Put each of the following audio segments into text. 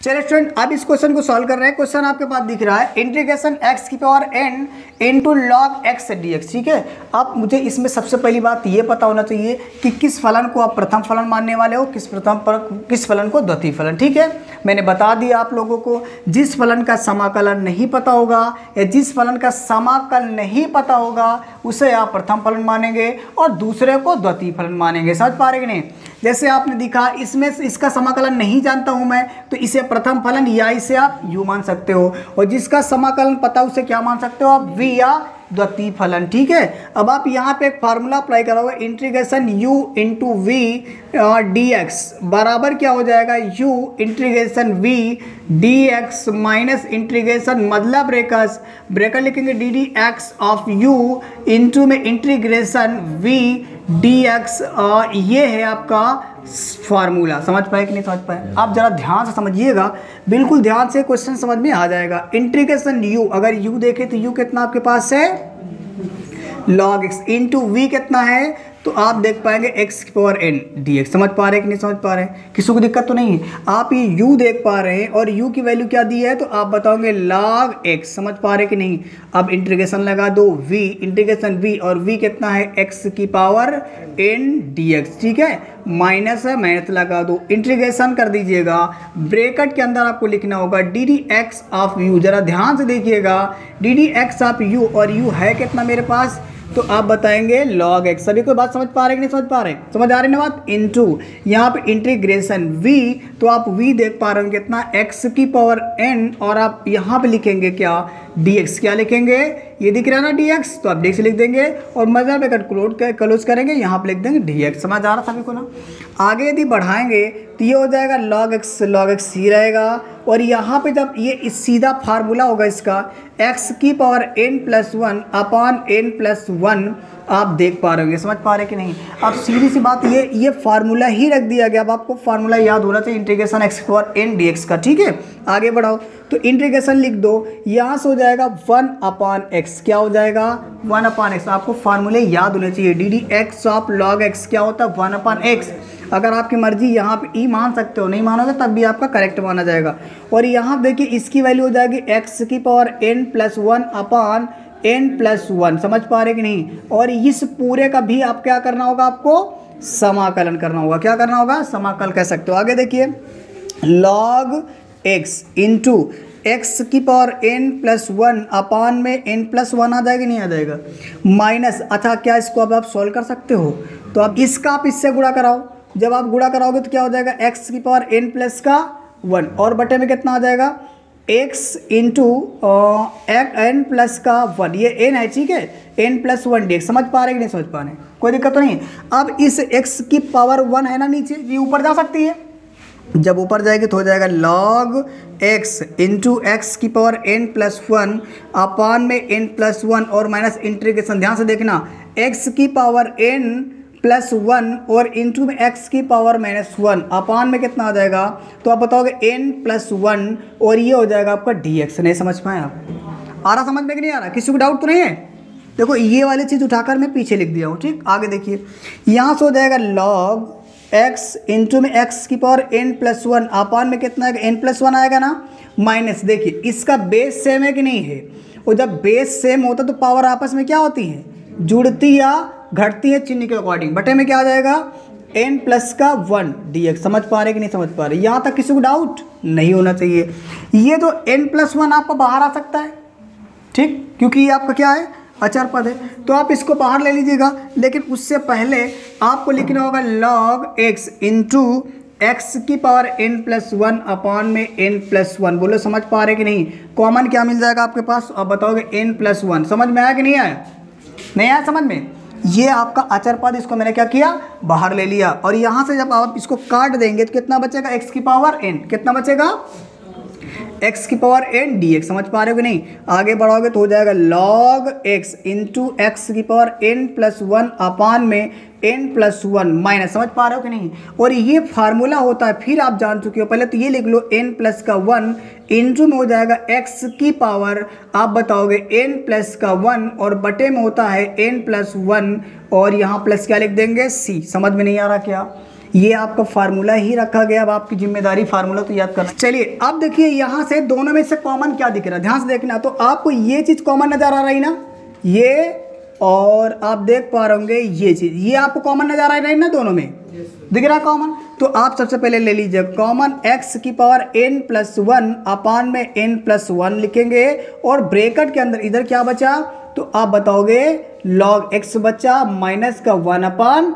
चलिए स्टूडेंट, अब इस क्वेश्चन को सॉल्व कर रहे हैं। क्वेश्चन आपके पास दिख रहा है इंटीग्रेशन x की power n into log x dx। ठीक है, अब मुझे इसमें सबसे पहली बात ये पता होना चाहिए कि किस फलन को आप प्रथम फलन मानने वाले हो, किस फलन को द्वितीय फलन। ठीक है, मैंने बता दिया आप लोगों को, जिस फलन का समाकलन नहीं पता होगा या जिस फलन का समाकल नहीं पता होगा उसे आप प्रथम फलन मानेंगे और दूसरे को द्वितीय फलन मानेंगे। समझ पा रहे कि नहीं? जैसे आपने दिखा, इसमें इसका समाकलन नहीं जानता हूं मैं, तो इसे प्रथम फलन या इसे आप u मान सकते हो, और जिसका समाकलन पता है उसे क्या मान सकते हो आप, v या द्वितीय फलन। ठीक है, अब आप यहाँ पे एक फार्मूला अप्लाई करोगे, integration u into V D X बराबर क्या हो जाएगा, u integration v D X minus integration मतलब ब्रेकर लिखेंगे D D X of u into में इंटीग्रेशन v डी एक्स। ये है आपका फार्मूला। समझ पाए कि नहीं समझ पाए? आप जरा ध्यान से समझिएगा, बिल्कुल ध्यान से, क्वेश्चन समझ में आ जाएगा। इंटीग्रेशन u, अगर u देखें तो u कितना आपके पास है, log x इंटू वी कितना है, तो आप देख पाएंगे x की पावर n dx। समझ पा रहे हैं कि नहीं समझ पा रहे हैं? किसी को दिक्कत तो नहीं है? आप ये u देख पा रहे हैं और u की वैल्यू क्या दी है, तो आप बताओगे log x। समझ पा रहे हैं कि नहीं? अब इंटीग्रेशन लगा दो, v इंटीग्रेशन v, और v कितना है, x की पावर n dx। ठीक है, माइनस है, माइनस लगा दो, इंटीग्रेशन कर दीजिएगा, ब्रैकेट के अंदर आपको लिखना होगा D D X of u। जरा ध्यान से देखिएगा, D D X of u, और u है कितना मेरे पास, तो आप बताएंगे log x। सभी कोई बात समझ पा रहे कि नहीं समझ पा रहे? समझ आ रही ना बात? इनटू यहाँ पे इंटीग्रेशन v, तो आप v देख पा रहे हो कितना, x की पावर n, और आप यहाँ पे लिखेंगे क्या, dx। क्या लिखेंगे, ये दिख रहा है ना dx, तो आप dx लिख देंगे और मजर पे क्लोज करेंगे, यहाँ पे लिख देंगे dx। समझ आ रहा सभी को ना? आगे यदि बढ़ाएंगे तो ये हो जाएगा log x ही रहेगा, और यहाँ पे जब ये सीधा फार्मूला होगा इसका, x की पावर n+1 अपॉन n+1, आप देख पा रहे होंगे। समझ पा रहे कि नहीं? अब सीधी सी बात, ये फार्मूला ही रख दिया गया। अब आपको फार्मूला याद होना चाहिए इंटीग्रेशन x की पावर n dx का। ठीक है, आगे बढ़ाओ तो इंटीग्रेशन लिख दो, यहाँ से हो जाएगा 1/x। क्या हो जाएगा, 1/x। आपको फार्मूले याद होने चाहिए, D D X of log x क्या होता है, 1/x। अगर आपकी मर्जी यहाँ पे ई मान सकते हो, नहीं मानोगे तब भी आपका करेक्ट माना जाएगा। और यहाँ देखिए इसकी वैल्यू हो जाएगी x की पावर n+1 अपॉन n+1। समझ पा रहे कि नहीं? और इस पूरे का भी आप क्या करना होगा, आपको समाकलन करना होगा। क्या करना होगा, समाकल कह सकते हो। आगे देखिए, log x इंटू एक्स की पावर n+1 अपॉन में n+1 आ जाएगा, नहीं आ जाएगा, माइनस। अच्छा, क्या इसको अब आप सॉल्व कर सकते हो, तो अब इसका आप इससे गुणा कराओ। जब आप गुणा कराओगे तो क्या हो जाएगा, x की पावर n+1 और बटे में कितना आ जाएगा, x इंटू n+1, ये n है। ठीक है, n+1 dx। समझ पा रहे कि नहीं समझ पा रहे? कोई दिक्कत तो नहीं? अब इस x की पावर 1 है ना नीचे, ये ऊपर जा सकती है। जब ऊपर जाएगी तो हो जाएगा log x इंटू एक्स की पावर n+1 अपॉन में n+1 और माइनस इंटीग्रेशन। ध्यान से देखना, x की पावर n+1 और इंटू में x की पावर -1 अपॉन में कितना आ जाएगा, तो आप बताओगे n+1, और ये हो जाएगा आपका dx। नहीं समझ पाए आप? आ रहा समझ में कि नहीं आ रहा? किसी को डाउट तो नहीं है? देखो ये वाली चीज़ उठाकर मैं पीछे लिख दिया हूँ। ठीक, आगे देखिए, यहाँ से हो जाएगा log x इंटू में x की पावर n+1 अपॉन में कितना आएगा, n+1 आएगा ना, माइनस। देखिए इसका बेस सेम है कि नहीं है, और जब बेस सेम होता तो पावर आपस में क्या होती है, जुड़ती या घटती है चिन्ह के अकॉर्डिंग। बटे में क्या आ जाएगा, n+1 dx। समझ पा रहे कि नहीं समझ पा रहे? यहाँ तक किसी को डाउट नहीं होना चाहिए। ये तो n+1 आपको बाहर आ सकता है, ठीक, क्योंकि ये आपका क्या है, अचर पद है, तो आप इसको बाहर ले लीजिएगा। लेकिन उससे पहले आपको लिखना होगा log x इंटू एक्स की पावर n+1 अपॉन में n+1। बोलो समझ पा रहे कि नहीं? कॉमन क्या मिल जाएगा आपके पास, अब बताओगे n+1। समझ में आया कि नहीं आया? नहीं आया समझ में? ये आपका अचर पद, इसको मैंने क्या किया, बाहर ले लिया। और यहाँ से जब आप इसको काट देंगे तो कितना बचेगा, x की पावर n, कितना बचेगा, x की पावर n dx। समझ पा रहे हो कि नहीं? आगे बढ़ाओगे तो हो जाएगा log x इंटू एक्स की पावर n+1 अपॉन में n+1 माइनस। समझ पा रहे हो कि नहीं? और ये फार्मूला होता है, फिर आप जान चुके हो, पहले तो ये लिख लो n+1 इंटू में हो जाएगा x की पावर, आप बताओगे n+1 और बटे में होता है n+1 और यहाँ प्लस क्या लिख देंगे, c। समझ में नहीं आ रहा क्या? ये आपका फार्मूला ही रखा गया। अब आपकी जिम्मेदारी फार्मूला तो याद करना। चलिए अब देखिए यहाँ से दोनों में से कॉमन क्या दिख रहा है, ध्यान से देखना। तो आपको ये चीज़ कॉमन नज़र आ रही ना, ये, और आप देख पा रहे होंगे ये चीज़, ये आपको कॉमन नज़र आ रही ना, दोनों में दिख रहा कॉमन। तो आप सबसे पहले ले लीजिए कॉमन x की पावर n+1 अपान में n+1 लिखेंगे, और ब्रैकेट के अंदर इधर क्या बचा, तो आप बताओगे log x बचा माइनस का 1 अपान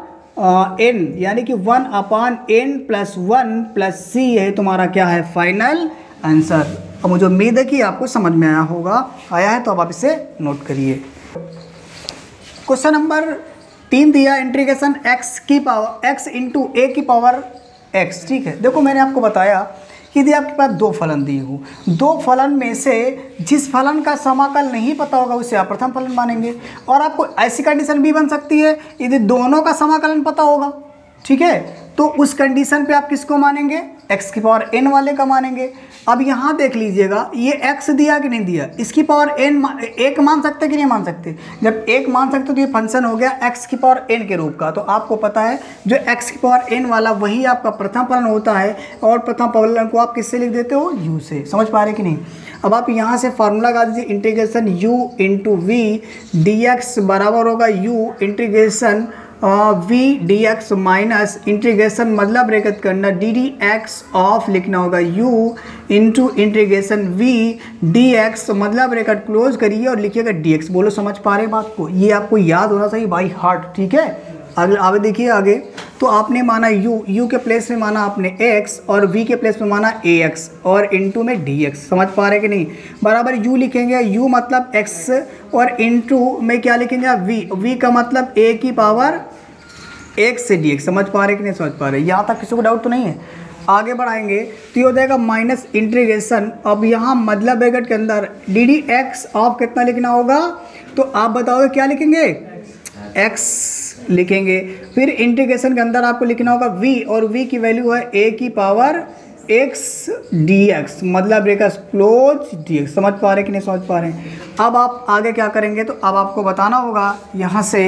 n, यानी कि 1 अपान n+1 प्लस c है तुम्हारा क्या है, फाइनल आंसर। अब मुझे उम्मीद है कि आपको समझ में आया होगा। आया है तो अब आप इसे नोट करिए। क्वेश्चन नंबर 3 दिया, इंटीग्रेशन x की पावर x इंटू a की पावर x। ठीक है, देखो मैंने आपको बताया कि यदि आपके पास दो फलन दिए हो, दो फलन में से जिस फलन का समाकल नहीं पता होगा उसे आप प्रथम फलन मानेंगे, और आपको ऐसी कंडीशन भी बन सकती है यदि दोनों का समाकलन पता होगा। ठीक है, तो उस कंडीशन पे आप किसको मानेंगे, x की पावर n वाले का मानेंगे। अब यहाँ देख लीजिएगा ये x दिया कि नहीं दिया, इसकी पावर n एक मान सकते कि नहीं मान सकते। जब एक मान सकते तो ये फंक्शन हो गया x की पावर n के रूप का। तो आपको पता है जो x की पावर n वाला वही आपका प्रथम फलन होता है, और प्रथम फलन को आप किससे लिख देते हो, u से। समझ पा रहे कि नहीं। अब आप यहाँ से फार्मूला लगा दीजिए, integration u into V D X बराबर होगा u integration v D X minus integration मतलब ब्रैकेट करना डी डी एक्स ऑफ लिखना होगा u into integration v D X मतलब ब्रैकेट क्लोज करिए और लिखिएगा dx। बोलो समझ पा रहे बात को, ये आपको याद होना चाहिए बाई हार्ट। ठीक है, अगले आगे देखिए आगे। तो आपने माना u के प्लेस में माना आपने x, और v के प्लेस में माना ax, और इंटू में dx। समझ पा रहे कि नहीं। बराबर u लिखेंगे, u मतलब x, और इंटू में क्या लिखेंगे v का मतलब a की पावर x से dx। समझ पा रहे कि नहीं समझ पा रहे, यहाँ तक किसी को डाउट तो नहीं है। आगे बढ़ाएंगे तो ये हो जाएगा माइनस इंटीग्रेशन, अब यहाँ मतलब ब्रैकेट के अंदर डी डी एक्स ऑफ कितना लिखना होगा, तो आप बताओगे क्या लिखेंगे, x लिखेंगे। फिर इंटीग्रेशन के अंदर आपको लिखना होगा v, और v की वैल्यू है a की पावर x dx मतलब ब्रैकेट क्लोज dx। समझ पा रहे कि नहीं समझ पा रहे हैं। अब आप आगे क्या करेंगे, तो अब आपको बताना होगा, यहाँ से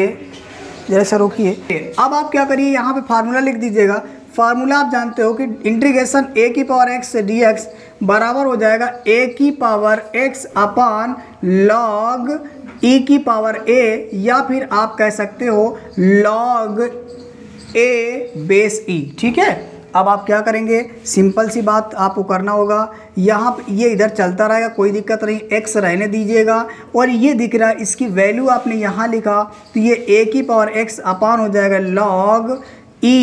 जैसे रोकिए। अब आप क्या करिए, यहाँ पे फार्मूला लिख दीजिएगा। फार्मूला आप जानते हो कि इंटीग्रेशन a की पावर x से dx बराबर हो जाएगा a की पावर x अपान log e की पावर a, या फिर आप कह सकते हो log a बेस e। ठीक है, अब आप क्या करेंगे, सिंपल सी बात आपको करना होगा, यहाँ पे ये इधर चलता रहेगा, कोई दिक्कत नहीं, x रहने दीजिएगा, और ये दिख रहा है इसकी वैल्यू आपने यहाँ लिखा, तो ये a की पावर x अपान हो जाएगा log a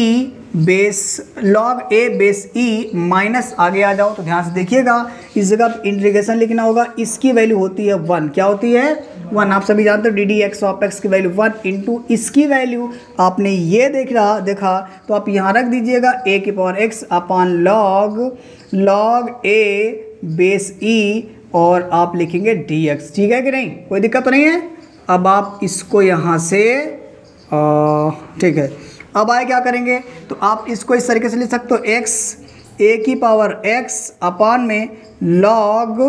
base e minus, आगे आ जाओ तो ध्यान से देखिएगा, इस जगह इंटीग्रेशन लिखना होगा, इसकी वैल्यू होती है 1। क्या होती है 1, आप सभी जानते हो D D X of x की वैल्यू 1 इंटू इसकी वैल्यू आपने ये देखा तो आप यहाँ रख दीजिएगा a की power x upon log a base e, और आप लिखेंगे dx। ठीक है कि नहीं, कोई दिक्कत तो नहीं है। अब आप इसको यहाँ से ठीक है, अब आए क्या करेंगे, तो आप इसको इस तरीके से लिख सकते हो x a की पावर x अपान में log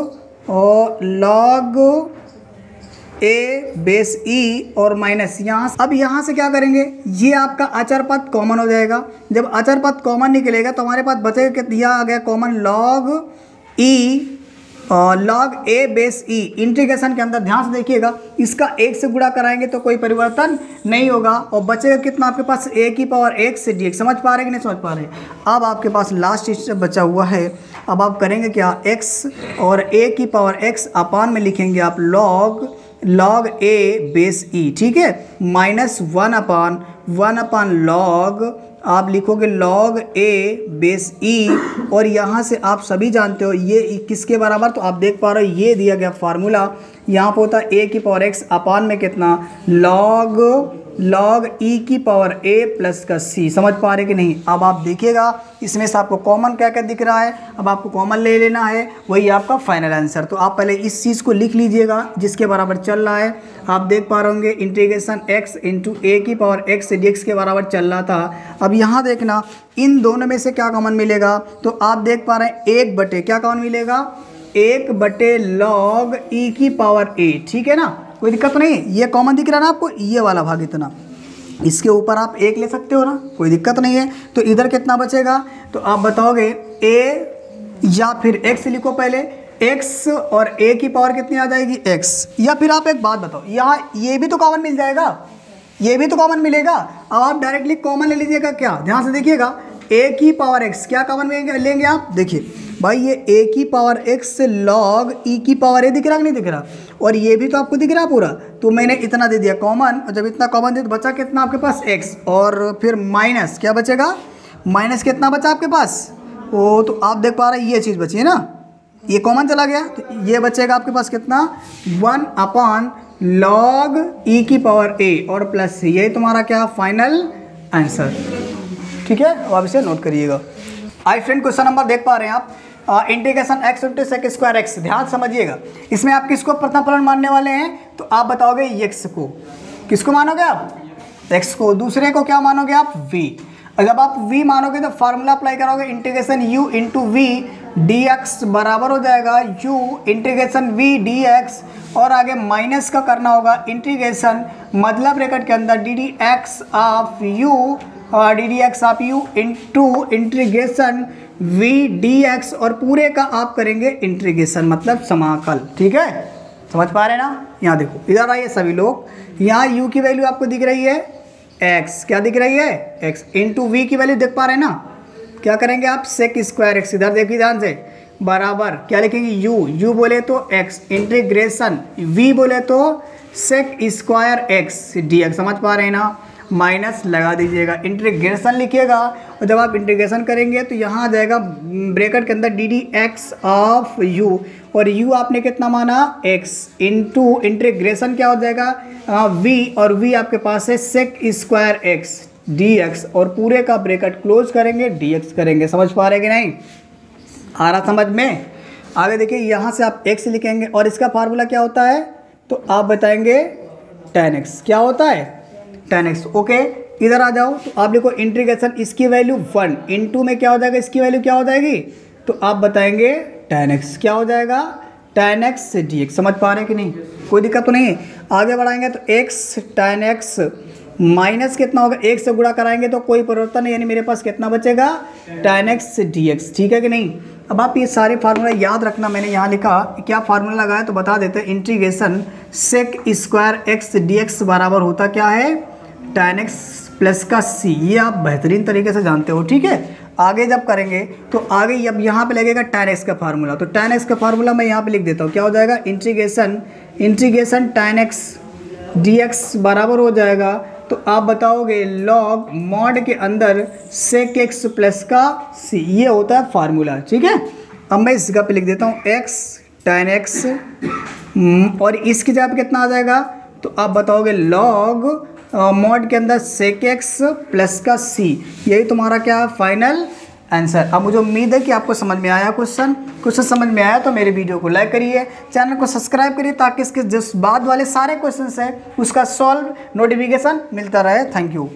a बेस e और माइनस यहाँ। अब यहाँ से क्या करेंगे, ये आपका अचर पद कॉमन हो जाएगा। जब अचर पद कॉमन निकलेगा तो हमारे पास बचेगा कि दिया आ गया common log a base e। Integration के अंदर ध्यान से देखिएगा, इसका 1 से गुणा कराएंगे तो कोई परिवर्तन नहीं होगा, और बचेगा कितना आपके पास a की पावर x से dx। समझ पा रहे कि नहीं समझ पा रहे। अब आपके पास लास्ट स्टेप बचा हुआ है, अब आप करेंगे क्या, x और a की पावर x अपान में लिखेंगे आप log a बेस e। ठीक है, माइनस 1 अपान log, आप लिखोगे log a बेस e, और यहाँ से आप सभी जानते हो ये किसके बराबर, तो आप देख पा रहे हो ये दिया गया फार्मूला, यहाँ पर होता है a की पावर x अपान में कितना log e की पावर a प्लस का c। समझ पा रहे कि नहीं। अब आप देखिएगा इसमें से आपको कॉमन क्या क्या दिख रहा है, अब आपको कॉमन ले लेना है, वही आपका फाइनल आंसर। तो आप पहले इस चीज़ को लिख लीजिएगा जिसके बराबर चल रहा है। आप देख पा रहे होंगे इंटीग्रेशन x इंटू a की पावर x से dx के बराबर चल रहा था। अब यहाँ देखना इन दोनों में से क्या कॉमन मिलेगा, तो आप देख पा रहे हैं 1 बटे क्या कॉमन मिलेगा, 1 बटे log e की पावर a। ठीक है ना, कोई दिक्कत तो नहीं। ये कॉमन दिख रहा है ना आपको, ये वाला भाग इतना, इसके ऊपर आप 1 ले सकते हो ना, कोई दिक्कत नहीं है। तो इधर कितना बचेगा, तो आप बताओगे a या फिर x लिखो पहले, x और a की पावर कितनी आ जाएगी x। या फिर आप एक बात बताओ, यहाँ ये भी तो कॉमन मिल जाएगा, ये भी तो कॉमन मिलेगा। अब आप डायरेक्टली कॉमन ले लीजिएगा, क्या ध्यान से देखिएगा, a की पावर x क्या कॉमन लेंगे आप, देखिए भाई ये a की पावर x से log e की पावर a दिख रहा कि नहीं दिख रहा, और ये भी तो आपको दिख रहा पूरा, तो मैंने इतना दे दिया कॉमन। और जब इतना कॉमन दे तो बचा कितना आपके पास x, और फिर माइनस क्या बचेगा, माइनस कितना बचा आपके पास, ओ तो आप देख पा रहे हैं ये चीज़ बची है ना, ये कॉमन चला गया, तो ये बचेगा आपके पास कितना 1 log e की पावर a और प्लस c, यही तुम्हारा क्या फाइनल आंसर। ठीक है, अब आप इसे नोट करिएगा। आई फ्रेंड क्वेश्चन नंबर देख पा रहे हैं आप, integration x into sec square X. ध्यान समझिएगा, इसमें आप किसको प्रथम फलन मानने वाले हैं, तो आप बताओगे x को, किसको मानोगे आप, x को, दूसरे को क्या मानोगे आप v। और जब आप v मानोगे तो फार्मूला अप्लाई करोगे, integration u into V dx बराबर हो जाएगा u इंटीग्रेशन v dx, और आगे माइनस का करना होगा इंटीग्रेशन मतलब ब्रैकेट के अंदर ddx ऑफ u और ddx of u into integration v dx, और पूरे का आप करेंगे इंटीग्रेशन मतलब समाकल। ठीक है, समझ पा रहे हैं ना। यहाँ देखो, इधर आइए सभी लोग, यहाँ u की वैल्यू आपको दिख रही है x, क्या दिख रही है x, इंटू वी की वैल्यू देख पा रहे हैं ना, क्या करेंगे आप सेक स्क्वायर एक्स, इधर देखिए ध्यान से, बराबर क्या लिखेंगे u बोले तो x इंटीग्रेशन v बोले तो सेक स्क्वायर एक्स dx, समझ पा रहे हैं ना, माइनस लगा दीजिएगा, इंटीग्रेशन लिखिएगा, और जब आप इंटीग्रेशन करेंगे तो यहाँ आ जाएगा ब्रैकेट के अंदर ddx ऑफ u, और u आपने कितना माना x, इंटू इंटीग्रेशन क्या हो जाएगा v, और v आपके पास है सेक स्क्वायर एक्स dx, और पूरे का ब्रैकेट क्लोज करेंगे dx करेंगे। समझ पा रहे कि नहीं, आ रहा समझ में। आगे देखिए, यहाँ से आप x लिखेंगे और इसका फार्मूला क्या होता है, तो आप बताएंगे tan x, क्या होता है tan x। ओके, इधर आ जाओ, तो आप लिखो इंटीग्रेशन इसकी वैल्यू 1 इंटू में क्या हो जाएगा, इसकी वैल्यू क्या हो जाएगी, तो आप बताएंगे tan x, क्या हो जाएगा tan x dx। समझ पा रहे हैं कि नहीं, कोई दिक्कत तो नहीं है। आगे बढ़ाएंगे तो x tan x माइनस कितना होगा, 1 से गुणा कराएंगे तो कोई परिवर्तन नहीं, यानी मेरे पास कितना बचेगा tan x dx। ठीक है कि नहीं। अब आप ये सारे फार्मूला याद रखना, मैंने यहाँ लिखा क्या फार्मूला लगाया तो बता देते हैं, integration sec square X dx बराबर होता क्या है tan x प्लस का c, ये आप बेहतरीन तरीके से जानते हो। ठीक है, आगे जब करेंगे तो आगे अब यहाँ पे लगेगा tan x का फार्मूला, तो tan x का फार्मूला मैं यहाँ पे लिख देता हूँ, क्या हो जाएगा इंटीग्रेशन tan x dx बराबर हो जाएगा, तो आप बताओगे लॉग मॉड के अंदर सेक एक्स प्लस का c, ये होता है फार्मूला। ठीक है, अब मैं इस जगह पे लिख देता हूँ x tan x, और इसकी जगह पे कितना आ जाएगा, तो आप बताओगे लॉग मॉड के अंदर सेक एक्स प्लस का c, यही तुम्हारा क्या है फाइनल आंसर। अब मुझे उम्मीद है कि आपको समझ में आया क्वेश्चन समझ में आया तो मेरे वीडियो को लाइक करिए, चैनल को सब्सक्राइब करिए, ताकि इसके जिस बाद वाले सारे क्वेश्चंस हैं उसका सॉल्व नोटिफिकेशन मिलता रहे। Thank you.